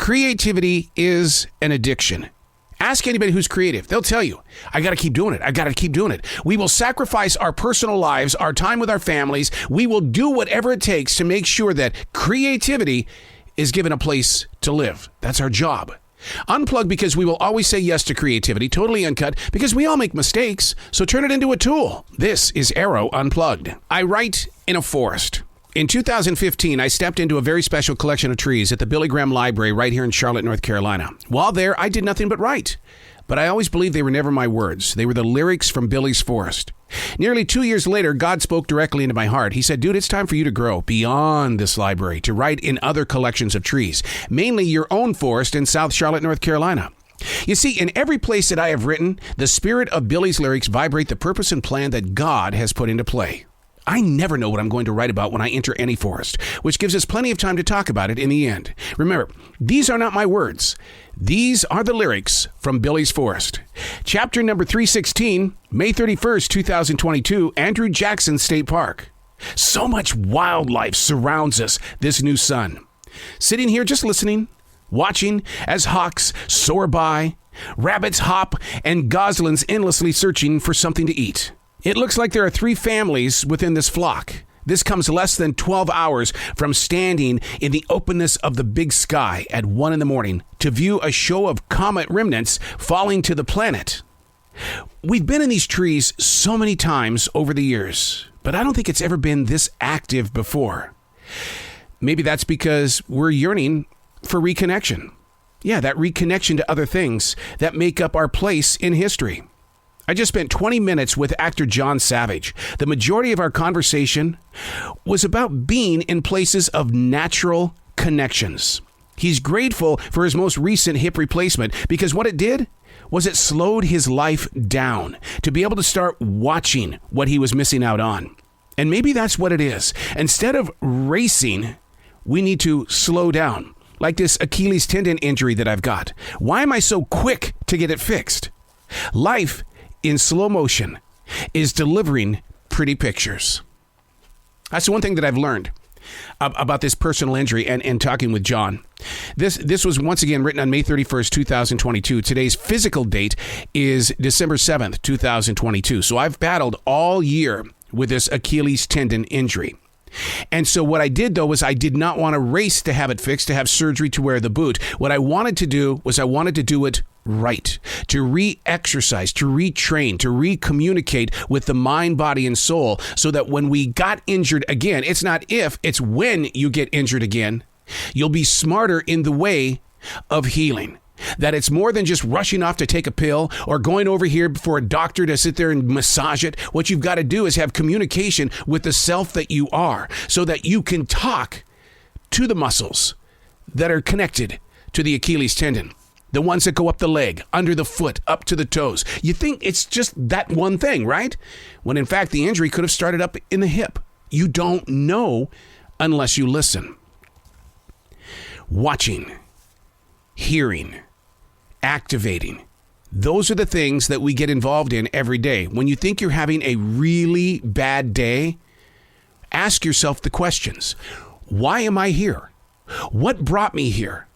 Creativity is an addiction. Ask anybody who's creative. They'll tell you, I got to keep doing it. I got to keep doing it. We will sacrifice our personal lives, our time with our families. We will do whatever it takes to make sure that creativity is given a place to live. That's our job. Unplugged, because we will always say yes to creativity, totally uncut, because we all make mistakes, so turn it into a tool. This is Arroe Unplugged. I write in a forest. In 2015, I stepped into a very special collection of trees at the Billy Graham Library right here in Charlotte, North Carolina. While there, I did nothing but write. But I always believed they were never my words. They were the lyrics from Billy's forest. Nearly 2 years later, God spoke directly into my heart. He said, dude, it's time for you to grow beyond this library, to write in other collections of trees, mainly your own forest in South Charlotte, North Carolina. You see, in every place that I have written, the spirit of Billy's lyrics vibrate the purpose and plan that God has put into play. I never know what I'm going to write about when I enter any forest, which gives us plenty of time to talk about it in the end. Remember, these are not my words. These are the lyrics from Billy's Forest. Chapter number 316, May 31st, 2022, Andrew Jackson State Park. So much wildlife surrounds us this new sun. Sitting here just listening, watching as hawks soar by, rabbits hop, and goslings endlessly searching for something to eat. It looks like there are 3 families within this flock. This comes less than 12 hours from standing in the openness of the big sky at 1 a.m. to view a show of comet remnants falling to the planet. We've been in these trees so many times over the years, but I don't think it's ever been this active before. Maybe that's because we're yearning for reconnection. Yeah, that reconnection to other things that make up our place in history. I just spent 20 minutes with actor John Savage. The majority of our conversation was about being in places of natural connections. He's grateful for his most recent hip replacement because what it did was it slowed his life down to be able to start watching what he was missing out on. And maybe that's what it is. Instead of racing, we need to slow down. Like this Achilles tendon injury that I've got. Why am I so quick to get it fixed? Life in slow motion is delivering pretty pictures. That's the one thing that I've learned about this personal injury and talking with John. This was once again written on May 31st, 2022. Today's physical date is December 7th, 2022. So I've battled all year with this Achilles tendon injury. And so what I did, though, was I did not want to race to have it fixed, to have surgery, to wear the boot. What I wanted to do was I wanted to do it right, to re-exercise, to retrain, to re-communicate with the mind, body, and soul so that when we got injured again, it's not if, it's when you get injured again, you'll be smarter in the way of healing. That it's more than just rushing off to take a pill or going over here for a doctor to sit there and massage it. What you've got to do is have communication with the self that you are so that you can talk to the muscles that are connected to the Achilles tendon. The ones that go up the leg, under the foot, up to the toes. You think it's just that one thing, right? When in fact, the injury could have started up in the hip. You don't know unless you listen. Watching, hearing, activating. Those are the things that we get involved in every day. When you think you're having a really bad day, ask yourself the questions. Why am I here? What brought me here?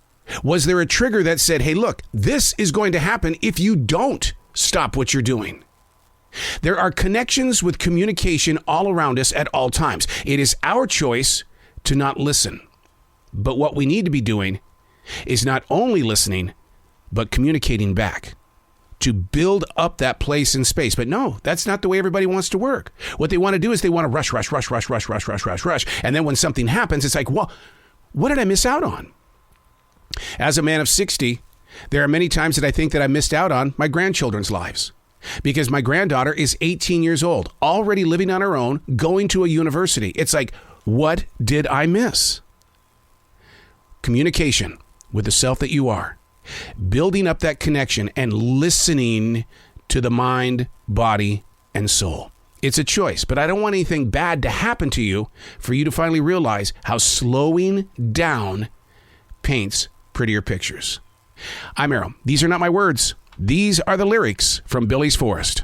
Was there a trigger that said, hey, look, this is going to happen if you don't stop what you're doing? There are connections with communication all around us at all times. It is our choice to not listen. But what we need to be doing is not only listening, but communicating back to build up that place in space. But no, that's not the way everybody wants to work. What they want to do is they want to rush. And then when something happens, it's like, well, what did I miss out on? As a man of 60, there are many times that I think that I missed out on my grandchildren's lives because my granddaughter is 18 years old, already living on her own, going to a university. It's like, what did I miss? Communication with the self that you are, building up that connection and listening to the mind, body, and soul. It's a choice, but I don't want anything bad to happen to you for you to finally realize how slowing down paints prettier pictures. I'm Arroe. These are not my words. These are the lyrics from Billy's Forest.